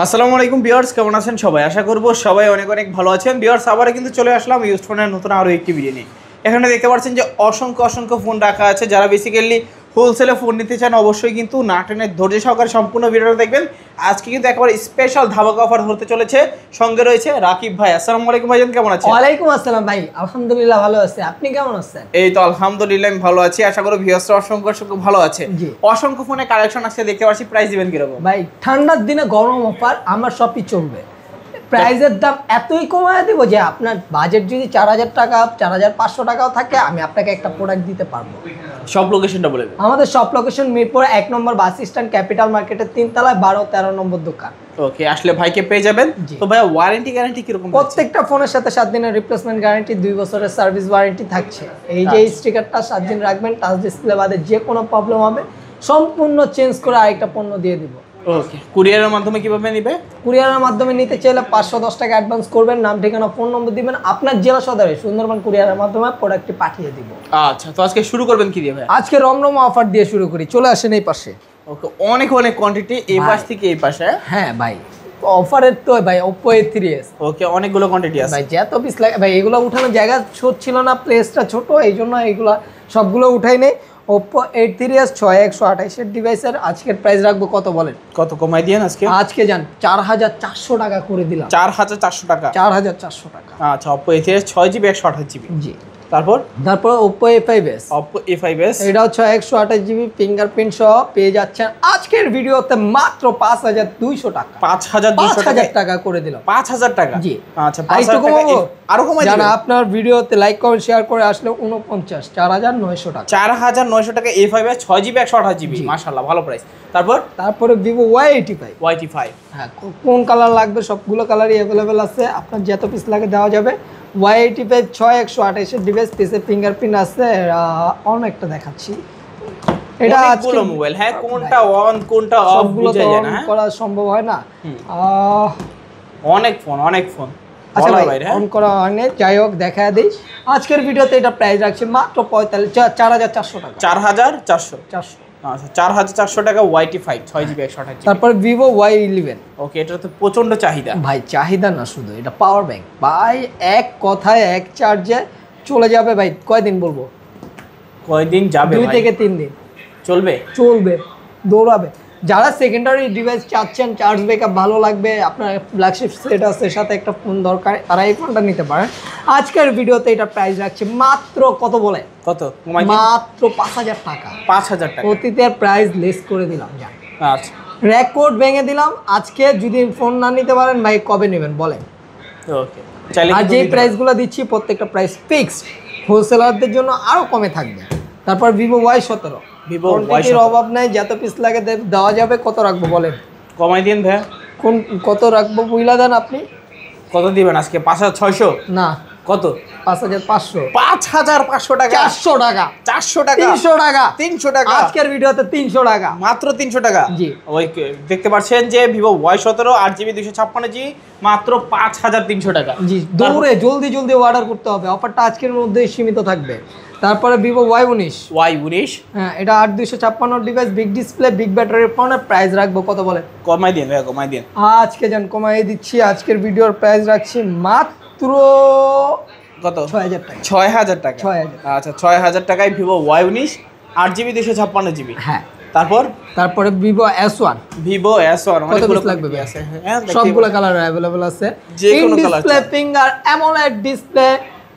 আসসালামু আলাইকুম ভিউয়ার্স, কেমন আছেন সবাই? আশা করব সবাই অনেক অনেক ভালো আছেন। ভিউয়ার্স, আবারও কিন্তু চলে আসলাম ইউজড ফোনের নতুন আরও একটি ভিডিও নিয়ে। এখানে দেখতে পাচ্ছেন যে অসংখ্য ফোন রাখা আছে। যারা বেসিক্যালি হোলসেলে ফোন নিতে চান অবশ্যই কিন্তু না টেনে ধৈর্য সহকারে সম্পূর্ণ ভিডিওটা দেখবেন। আজকে কিন্তু একেবারে স্পেশাল ধামাকা অফার হতে চলেছে। সঙ্গে রয়েছে রাকিব ভাই। আসসালামু আলাইকুম ভাইজান, কেমন আছেন? ওয়ালাইকুম আসসালাম ভাই, আলহামদুলিল্লাহ ভালো আছি। আপনি কেমন আছেন? এই তো আলহামদুলিল্লাহ আমি ভালো আছি। আশা করি ভিউয়ার্সরা অসংখ্য ভালো আছে। অসংখ্য ফোনের কালেকশন আজকে দেখতে পাচ্ছি। প্রাইস দিবেন কিরকম? ভাই ঠান্ডার দিনে গরম অফার, আমার সবই চলবে। প্রাইসের দাম এতই কমায় দেবো যে আপনার বাজেট যদি 4000 টাকা 4500 টাকাও থাকে, আমি আপনাকে একটা প্রোডাক্ট দিতে পারবো। সব লোকেশনটা বলে দেন। আমাদের সব লোকেশন মিরপুর 1 নম্বর বাস স্ট্যান্ড, ক্যাপিটাল মার্কেটের 3 তলায় 12-13 নম্বর দোকান। ওকে, আসলে ভাইকে পেয়ে যাবেন। তো ভাই ওয়ারেন্টি গ্যারান্টি কিরকম? প্রত্যেকটা ফোনের সাথে 7 দিনের রিপ্লেসমেন্ট গ্যারান্টি, 2 বছরের সার্ভিস ওয়ারেন্টি থাকছে। এই যে স্টিকারটা 7 দিন রাখবেন, টাচ ডিসপ্লে বাদে যে কোনো প্রবলেম হবে সম্পূর্ণ চেঞ্জ করে আরেকটা পণ্য দিয়ে দিব। ওকে, কুরিয়ারের মাধ্যমে কিভাবে নেবে? কুরিয়ারের মাধ্যমে নিতে চাইলে 510 টাকা অ্যাডভান্স করবেন, নাম ঠিকানা ফোন নম্বর দিবেন, আপনার জেলা সদরে সুন্দরবন কুরিয়ারের মাধ্যমে প্রোডাক্টটি পাঠিয়ে দিব। আচ্ছা, তো আজকে শুরু করবেন কি দিয়ে ভাই? আজকে রমরমা অফার দিয়ে শুরু করি, চলে আসেন এই পাশে। ওকে, অনেক কোয়ান্টিটি এই পাশ থেকে এই পাশে। হ্যাঁ ভাই, অফারের তো ভাই Oppo A3s। ওকে, অনেকগুলো কোয়ান্টিটি আছে ভাই, যত পিস লাগে ভাই, এগুলো উঠানোর জায়গা ছিল না, প্লেসটা ছোট, এই জন্য এইগুলো সবগুলো উঠাই নেই। Oppo A3s 6128 এর ডিভাইসের আজকের প্রাইস রাখবো কত বলেন? কত কমাই দিয়েন আজকে? আজকে যান 4400 টাকা করে দিলাম। 4400 টাকা? 4400 টাকা। আচ্ছা, Oppo A3s 6GB 128GB। জি। তারপর Oppo A5s। Oppo A5s এটাও 6128GB ফিঙ্গারপ্রিন্ট সহ পেয়ে যাচ্ছেন আজকের ভিডিওতে মাত্র 5200 টাকা। 5200 টাকা করে দিলাম। 5000 টাকা? জি। আচ্ছা, 5000 টাকা আরো কমাই দিবেন। জানা আপনার ভিডিওতে লাইক কমেন্ট শেয়ার করে আসলে 49,4900 টাকা। 4900 টাকা A5s 6GB 128GB। মাশাআল্লাহ, ভালো প্রাইস। তারপরে Vivo Y85। হ্যাঁ, কোন কালার লাগবে সবগুলো কালারই अवेलेबल আছে, আপনার যত পিস লাগে দেওয়া যাবে। Y85 6128 এর ডিভাইস, পিসে ফিঙ্গারপ্রিন্ট আছে। অনেকটা দেখাচ্ছি, এটা আজকে মোবাইল। হ্যাঁ, কোনটা অন কোনটা অফ বুঝা যায় না, করা সম্ভব হয় না। অনেক ফোন আচ্ছা ভাই, অন করা হয়নি, যাই হোক দেখা দেই। আজকের ভিডিওতে এটা প্রাইস রাখছি মাত্র 4400 টাকা। 4400? আচ্ছা, 4400 টাকা Y85 6GB 128GB। তারপর Vivo Y11। ওকে, এটা তো প্রচন্ড চাহিদা ভাই। চাহিদা না শুধু, এটা পাওয়ার ব্যাংক ভাই, এক কথায় এক চার্জে চলে যাবে ভাই। কয়দিন বলবো? কয়দিন যাবে? 2 থেকে 3 দিন চলবে, দৌড়াবে। যারা সেকেন্ডারি ডিভাইস চাচ্ছেন, চার্জ ব্যাকআপ ভালো লাগবে, আপনার ফ্ল্যাগশিপ সেট আছে, সাথে একটা ফোন দরকার, তারা এই ফোনটা নিতে পারেন। আজকের ভিডিওতে এটা প্রাইস রাখছে মাত্র কত বলে? কত? মাত্র 5000 টাকা। 5000 টাকা অতীতের প্রাইস লেস করে দিলাম। আচ্ছা, রেকর্ড ভেঙে দিলাম। আজকে যদি ফোন না নিতে পারেন ভাই, কবে নেবেন বলেন? ওকে, চাইলে আর যে প্রাইসগুলো দিচ্ছি প্রত্যেকটা প্রাইস ফিক্সড, হোলসেলারদের জন্য আরো কমে থাকবে। তারপর Vivo Y17। কোয়ান্টিটির অভাব নাই, যত পিস লাগে দেওয়া যাবে। কত রাখবো বলেন? কমাই দিন ভাই। কত রাখবো বুঝলা দেন আপনি? কত দিবেন আজকে? 5600? না, কত? 5500। 5500 টাকা? 400 টাকা। 400 টাকা? 300 টাকা। 300 টাকা আজকের ভিডিওতে 300 টাকা, মাত্র 300 টাকা। জি। ওই দেখতে পাচ্ছেন যে Vivo Y17 8GB 256GB মাত্র 5300 টাকা। জি, দৌড়ে জলদি অর্ডার করতে হবে, অফারটা আজকের মধ্যেই সীমিত থাকবে। তারপরে Vivo Y19। হ্যাঁ, এটা 8256 ডিভাইস, বিগ ডিসপ্লে, বিগ ব্যাটারির ফোনের প্রাইস রাখবো কত বলে? কমাই দিন ভাই, কমাই দিন। আজকে যান কমাই দিচ্ছি। আজকের ভিডিওর প্রাইস রাখছি মাত্র কত? 6000 টাকা। 6000 টাকা? 6000। আচ্ছা, 6000 টাকায় Vivo Y19 8GB 256GB। হ্যাঁ। তারপরে Vivo S1। অনেক পিস লাগবে আছে। হ্যাঁ, সবগুলো কালার अवेलेबल আছে। যে কোনো colour, display finger AMOLED display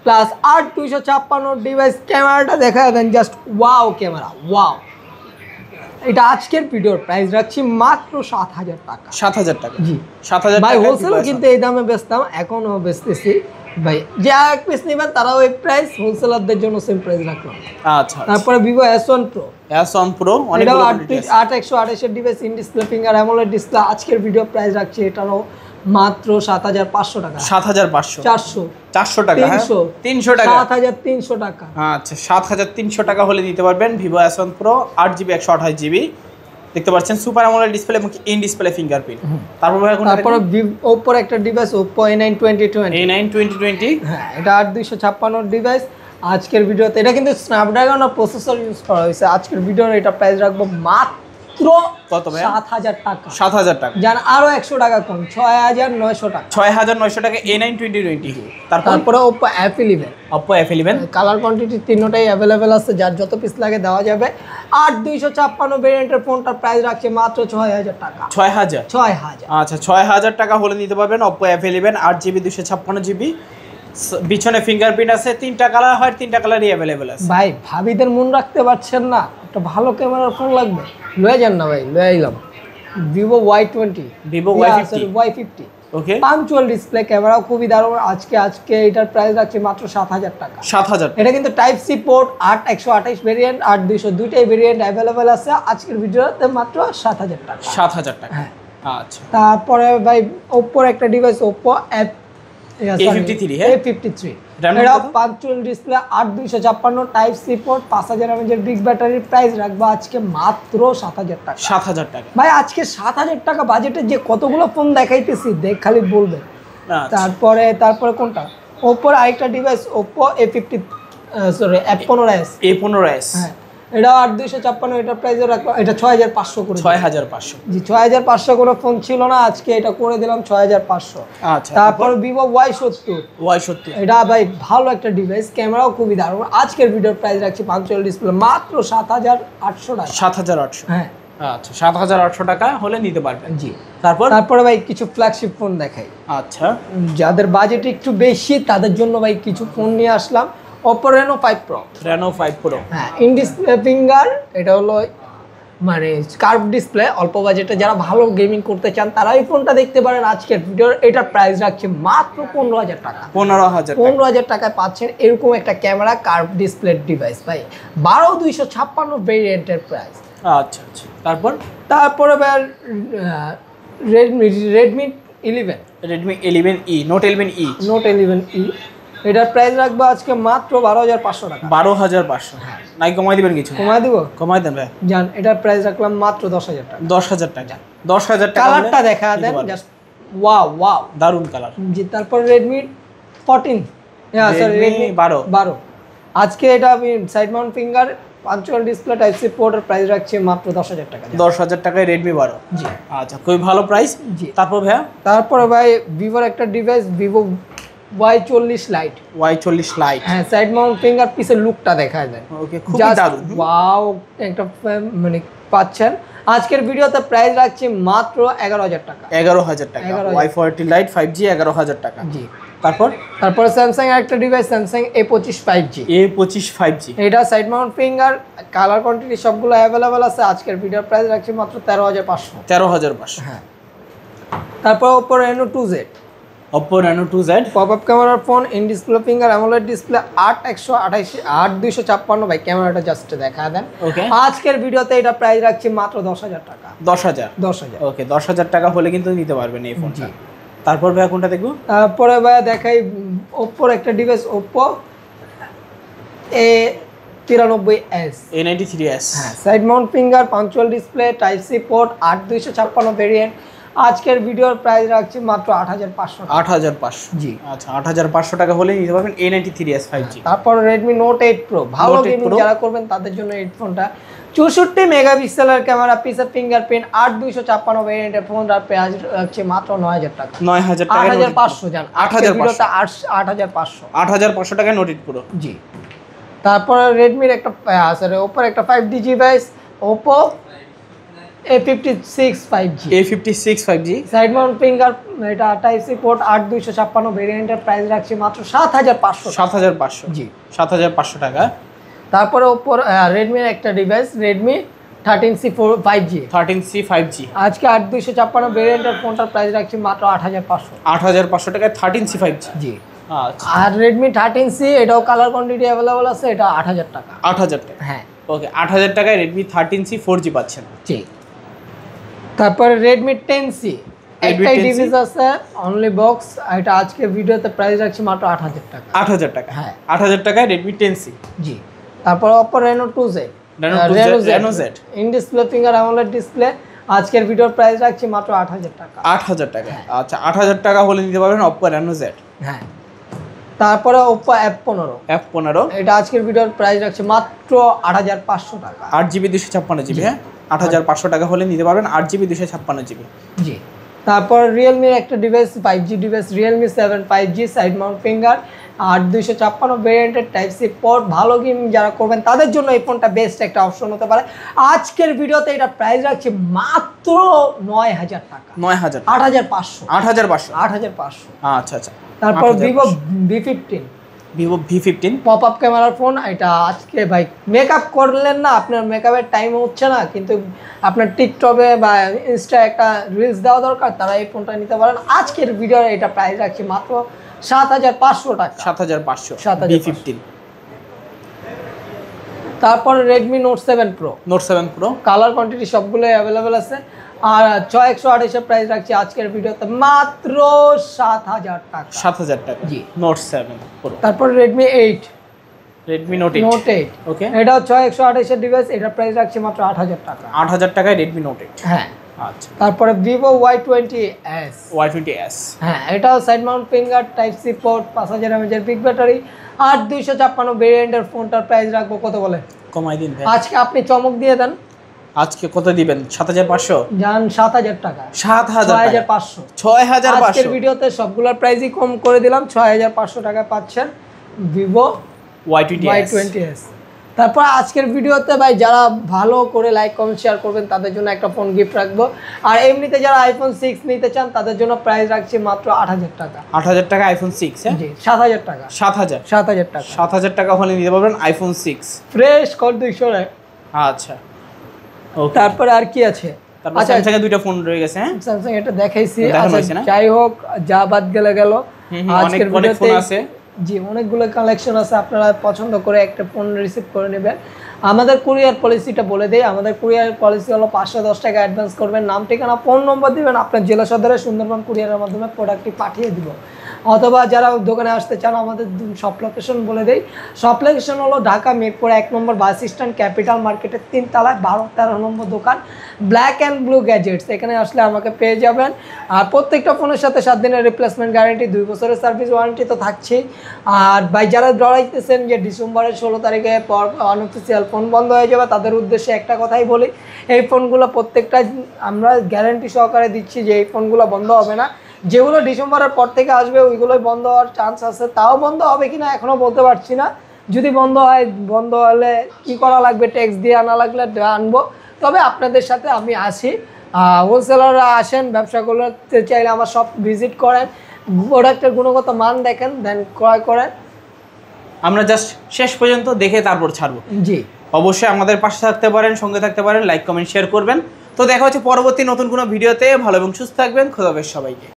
plus 8256 device. ক্যামেরাটা দেখা দেন, জাস্ট ওয়াও ক্যামেরা, ওয়াও। এটা আজকের ভিডিওর প্রাইস রাখছি মাত্র 7000 টাকা। 7000 টাকা? জি, 7000 ভাই। টাকা হোলসেল কিন্তু এই দামে বেচতাম, এখনো বেচতেছি ভাই। যে এক পিস নেবেন তারাও এই প্রাইস, হোলসেলারদের জন্য সেম প্রাইস রাখলাম। আচ্ছা। তারপরে Vivo S1 Pro। অনেকগুলো 8128 এর device, in display finger AMOLED display. আজকের ভিডিও প্রাইস রাখছি এটারও মাত্র 7500 টাকা। 7500? 400 টাকা? 300 টাকা? 7300 টাকা। আচ্ছা, 7300 টাকা হলে দিতে পারবেন Vivo S1 Pro 8GB 128GB। দেখতে পাচ্ছেন সুপার অ্যামোলেড ডিসপ্লে এবং ইন ডিসপ্লে ফিঙ্গারপ্রিন্ট। তারপরে Oppo একটা ডিভাইস, Oppo A9 2020। হ্যাঁ, এটা 8256 ডিভাইস। আজকের ভিডিওতে এটা কিন্তু স্ন্যাপড্রাগন প্রসেসর ইউজ করা হয়েছে। আজকের ভিডিওর এটা প্রাইস রাখবো মাত্র কত ভাই? 7,000 টাকা। 7,000 টাকা। জান আরো 100 টাকা কম, 6,900 টাকা। 6,900 টাকা A9 2020। তারপরে Oppo F11। Oppo F11 colour quantity তিনটাই অ্যাভেলেবেল আছে, যার যত পিস লাগে দেওয়া যাবে। 8256 ভেরিয়েন্টের ফোনটার প্রাইস রাখছে মাত্র 6,000 টাকা। 6,000। 6,000। আচ্ছা 6,000 টাকা হলে নিতে পারবেন Oppo F11 8GB 256GB। পিছনে ফিঙ্গারপ্রিন্ট আছে, 3টা কালার হয়, 3টা কালারই অ্যাভেলেবেল আছে। ভাই ভাবিদের মন রাখতে পারছেন না, একটা ভালো ক্যামেরার ফোন লাগবে, লয়ে যান না ভাই, লয়ে আইলাম Vivo Y20, Vivo Y50। ওকে, পাঞ্চুয়াল ডিসপ্লে, ক্যামেরাও খুবই দারুণ। আজকে এটার প্রাইস রাখছে মাত্র 7,000 টাকা। 7,000। এটা কিন্তু টাইপ সি পোর্ট, 8128 ভেরিয়েন্ট, 8200 দুইটাই ভেরিয়েন্ট অ্যাভেলেবেল আছে। আজকের ভিডিওতে মাত্র 7,000 টাকা। 7,000 টাকা। হ্যাঁ। আচ্ছা তারপরে ভাই ওপ্পোর একটা ডিভাইস Oppo A53, হ্যাঁ? A53। RAM এটা কত? Punch hole display, 8256 type C port, 5000 mAh big ব্যাটারির প্রাইস রাখবো আজকে মাত্র 7,000 টাকা। 7,000 টাকা। ভাই আজকে 7,000 টাকা বাজেটে যে কতগুলো ফোন দেখাইতেছি, দেখ খালি বলবে। আচ্ছা। তারপরে কোনটা? ওপ্পোর আরেকটা ডিভাইস Oppo F15s। A15s। হ্যাঁ, এটা 8256, এটা প্রাইসে রাখবো, এটা 6,500 করে। 6,500। জি, 6,500 কোনো ফোন ছিল না, আজকে এটা করে দিলাম 6,500। আচ্ছা, তারপর Vivo Y70। Y70 এটা ভাই ভালো একটা ডিভাইস, ক্যামেরাও খুবই দারুণ। আজকের ভিডিওর প্রাইস রাখছি পাঞ্চুয়াল ডিসপ্লে মাত্র 7,800 টাকা। 7,800। হ্যাঁ আচ্ছা 7,800 টাকা হলে নিতে পারবেন। জি। তারপরে ভাই কিছু ফ্ল্যাগশিপ ফোন দেখাই। আচ্ছা, যাদের বাজেট একটু বেশি তাদের জন্য ভাই কিছু ফোন নিয়ে আসলাম। Oppo Reno 5 Pro। Reno 5 Pro। হ্যাঁ, ইন ডিসপ্লে ফিঙ্গার, এটা হলো মানে কার্ভ ডিসপ্লে। অল্প বাজেটে যারা ভালো গেমিং করতে চান তারা এই ফোনটা দেখতে পারেন। আজকের ভিডিওর এটার প্রাইস রাখছে মাত্র 15,000 টাকা। 15,000 টাকা। 15,000 টাকায় পাচ্ছেন এরকম একটা ক্যামেরা কার্ভ ডিসপ্লে ডিভাইস ভাই। 12,256 ভেরিয়েন্টের প্রাইস। আচ্ছা আচ্ছা। তারপরে ভাই Redmi 11। Redmi 11E, Note 11E। Note 11E, এটার প্রাইস রাখবো আজকে মাত্র 12,500 টাকা। 12,500। নাই কমাই দিবেন কিছু? কমায় দিব, কমাই দেন ভাই। জান এটার প্রাইস রাখলাম মাত্র 10,000 টাকা। 10,000 টাকা। 10,000 টাকা। কালারটা দেখা দেন, জাস্ট ওয়াও দারুন কালার। জি। তারপর Redmi 14, সরি Redmi 12। আজকে এটা আমি side mount finger, punch hole display, type C পোর্টের প্রাইস রাখছি মাত্র 10,000 টাকা। 10,000 টাকায় Redmi 12। জি। আচ্ছা, খুবই ভালো প্রাইস। জি। তারপর ভাইয়া তারপরে ভাই ভিভোর একটা device Vivo Y40 Lite। Y40 Lite। হ্যাঁ, সাইড মাউন্ট ফিঙ্গার, পিছের লুকটা দেখায় দেন। ওকে, খুবই দারুন। ওয়াও, একটা মানে পাচ্ছেন। আজকের ভিডিওতে প্রাইস রাখছি মাত্র 11,000 টাকা। 11,000 টাকা। 11,000 Y40 Lite 5G 11,000 টাকা। জি। তারপর স্যামসাং এর একটা device Samsung A25 5G। A25 5G। এটা side mount finger, colour quantity সবগুলো অ্যাভেলেবেল আছে। আজকের ভিডিওর প্রাইস রাখছি মাত্র 13,500। 13,500। হ্যাঁ। তারপর Oppo Reno 2Z। Oppo Reno 2Z। Pop up ক্যামেরার phone, in display finger, AMOLED display, 8,256 ভাই। ক্যামেরাটা জাস্ট দেখা দেন। ওকে, আজকের ভিডিওতে এটা প্রাইস রাখছি মাত্র 10,000 টাকা। 10,000। ওকে, 10,000 টাকা হলে কিন্তু নিতে পারবেন এই ফোনটা। তারপর ভাইয়া কোনটা দেখবো? তারপরে ভাইয়া দেখাই Oppo একটা ডিভাইস Oppo A93s। A93s। হ্যাঁ, side mount finger, punch hole display, type C port, 8256 variant. আজকের ভিডিওর প্রাইস রাখছি মাত্র 8,500 টাকা। 8,500। জি। আচ্ছা, 8,500 টাকা হলে নিতে পারবেন A93s 5G। তারপর Redmi Note 8 Pro, ভালো Note 8 গেমিং Pro। যারা করবেন তাদের জন্য এই ফোনটা। 64 মেগাপিক্সেলের ক্যামেরা, পিসের ফিঙ্গারপ্রিন্ট, 8256 ভেরিয়েন্টের ফোন, আর প্রাইস রাখছি মাত্র 9,000 টাকা। 9,000 টাকা। 8,500 জান। 8,500। 8,500। 8,500 টাকায় Note 8 Pro। জি। তারপরে রেডমির একটা ওপ্পোর একটা 5D device Oppo A56 5G। A56 5G। Side mount finger, এটা টাইপ সি পোর্ট, 8256 ভেরিয়েন্টের প্রাইস রাখছি মাত্র 7,500। 7,500। জি। 7,500 টাকা। তারপরে ওপ্পোর রেডমির একটা device Redmi 13C 5G। 13C 5G। আজকে 8256 ভেরিয়েন্টের ফোনটার প্রাইস রাখছি মাত্র 8,500। 8,500 টাকায় 13C 5G। জি। আচ্ছা, আর Redmi 13C, এটাও কালার কোয়ান্টিটি অ্যাভেলেবল আছে, এটা 8,000 টাকা। 8,000 টাকা। হ্যাঁ। ওকে, 8,000 টাকায় Redmi 13C 4G পাচ্ছেন। জি। তারপরে Redmi 10C, একটাই ডিভাইস আছে, অনলি বক্স। এটা আজকে ভিডিওতে প্রাইস রাখছি মাত্র 8,000 টাকা। 8,000 টাকা। হ্যাঁ। 8,000 টাকায় Redmi 10C। জি। তারপর Oppo Reno 2Z। Reno Z। In display finger, AMOLED display. আজকের ভিডিওর প্রাইস রাখছি মাত্র 8,000 টাকা। 8,000 টাকা। আচ্ছা, 8,000 টাকা হলে নিতে পারবেন Oppo Reno Z। হ্যাঁ। তারপরে Oppo F15। F15। এটা আজকের ভিডিওর প্রাইস রাখছি মাত্র 8,500 টাকা। 8GB 256GB। হ্যাঁ। 8,500 টাকা হলে নিতে পারবেন 8GB 256GB। জি। তারপর রিয়েলমির একটা device 5G device Realme 7 5G side mount finger 8256 ভেরিয়েন্টের টাইপ সি পোর্ট। ভালো গেম যারা করবেন তাদের জন্য এই ফোনটা বেস্ট একটা অপশন হতে পারে। আজকের ভিডিওতে এটা প্রাইস রাখছি মাত্র 9000 টাকা। 9000 8500 8500 আচ্ছা আচ্ছা। তারপর ভিভো V15 পপ আপ ক্যামেরার ফোন। এটা আজকে ভাই মেকআপ করলেন না, আপনার মেকআপের টাইম হচ্ছে না, কিন্তু আপনার টিকটকে বা ইনস্টা একটা রিলস দেওয়া দরকার, তারা এই ফোনটা নিতে পারেন। আজকের ভিডিওর এটা প্রাইস রাখছি মাত্র 7500 টাকা। 7500 V15। তারপর Redmi note 7 pro. Colour quantity সবগুলো অ্যাভেলেবেল আছে। আর 6128 এর প্রাইস রাখছি আজকের ভিডিওতে মাত্র 7000 টাকা। 7000 টাকা জি। Note 7 pro. তারপর রেডমি নোট 8 ওকে। এটাও 6128 এর ডিভাইস, এটা প্রাইস রাখছি মাত্র 8000 টাকা। 8000 টাকায় রেডমি নোট 8। হ্যাঁ আচ্ছা। তারপরে ভিভো Y20s। হ্যাঁ, এটাও side mount finger type C port 5000 mAh এর বিগ ব্যাটারি 8256 ভেরিয়েন্টের ফোনটার প্রাইস রাখবো কত বলে? কমাই দিন ভাই। আজকে আপনি চমক দিয়ে দেন। আজকে কত দিবেন? 7500 জান 7000 টাকা। 6500 আজকের ভিডিওতে সবগুলোর প্রাইসই কম করে দিলাম। 6500 টাকায় পাচ্ছেন ভিভো Y20s। তারপর আজকের ভিডিওতে ভাই যারা ভালো করে লাইক কমেন্ট শেয়ার করবেন তাদের জন্য একটা ফোন গিফট রাখবো। আর এমনিতে যারা আইফোন 6 নিতে চান তাদের জন্য প্রাইস রাখছি মাত্র 8000 টাকা। 8000 টাকা আইফোন 6। হ্যাঁ জি 7000 টাকা। 7000 টাকা। 7000 টাকা হলে নিতে পারবেন আইফোন 6 ফ্রেশ কল 200 টাকা। আচ্ছা ওকে। তারপরে আর কি আছে? তারপর স্যামসাং এর দুইটা ফোন রয়ে গেছে। হ্যাঁ স্যামসাং এটা দেখাইছি। আচ্ছা যাই হোক, যা বাদ গেল আজকের ভিডিওতে ফোন আছে। জি অনেকগুলো কালেকশন আছে, আপনারা পছন্দ করে একটা ফোন রিসিভ করে নেবেন। আমাদের কুরিয়ার পলিসিটা বলে দেই। আমাদের কুরিয়ার পলিসি হলো 510 টাকা অ্যাডভান্স করবেন, নাম ঠিকানা ফোন নম্বর দিবেন, আপনার জেলা সদরে সুন্দরবন কুরিয়ারের মাধ্যমে প্রোডাক্টটি পাঠিয়ে দিব। অথবা যারা দোকানে আসতে চান আমাদের শপ লোকেশন বলে দেই। শপ লোকেশন হলো ঢাকা মিরপুর 1 নম্বর বাস স্ট্যান্ড ক্যাপিটাল মার্কেটের 3 তলায় 12-13 নম্বর দোকান ব্ল্যাক অ্যান্ড ব্লু গ্যাজেটস। এখানে আসলে আমাকে পেয়ে যাবেন। আর প্রত্যেকটা ফোনের সাথে 7 দিনের রিপ্লেসমেন্ট গ্যারান্টি, 2 বছরের সার্ভিস ওয়ারেন্টি তো থাকছেই। আর ভাই যারা ডরাইতেছেন যে ডিসেম্বরের 16 তারিখে পর অনঅফিসিয়াল ফোন বন্ধ হয়ে যাবে, তাদের উদ্দেশ্যে একটা কথাই বলি, এই ফোনগুলো প্রত্যেকটা আমরা গ্যারান্টি সহকারে দিচ্ছি যে এই ফোনগুলো বন্ধ হবে না। যেগুলো ডিসেম্বরের পর থেকে আসবে ওইগুলোই বন্ধ হওয়ার চান্স আছে, তাও বন্ধ হবে কিনা এখনও বলতে পারছি না। যদি বন্ধ হয়, বন্ধ হলে কী করা লাগবে, ট্যাক্স দিয়ে আনা লাগলে আনবো। তবে আপনাদের সাথে আমি আসি, হোলসেলাররা আসেন, ব্যবসা করতে চাইলে আমার সব ভিজিট করেন, প্রোডাক্টের গুণগত মান দেখেন, দেন ক্রয় করেন। আমরা জাস্ট শেষ পর্যন্ত দেখে তারপর ছাড়বো। জি অবশ্যই আমাদের পাশে থাকতে পারেন, সঙ্গে থাকতে পারেন, লাইক কমেন্ট শেয়ার করবেন। তো দেখা হচ্ছে পরবর্তী নতুন কোনো ভিডিওতে। ভালো এবং সুস্থ থাকবেন। খোদা হাফেজ সবাইকে।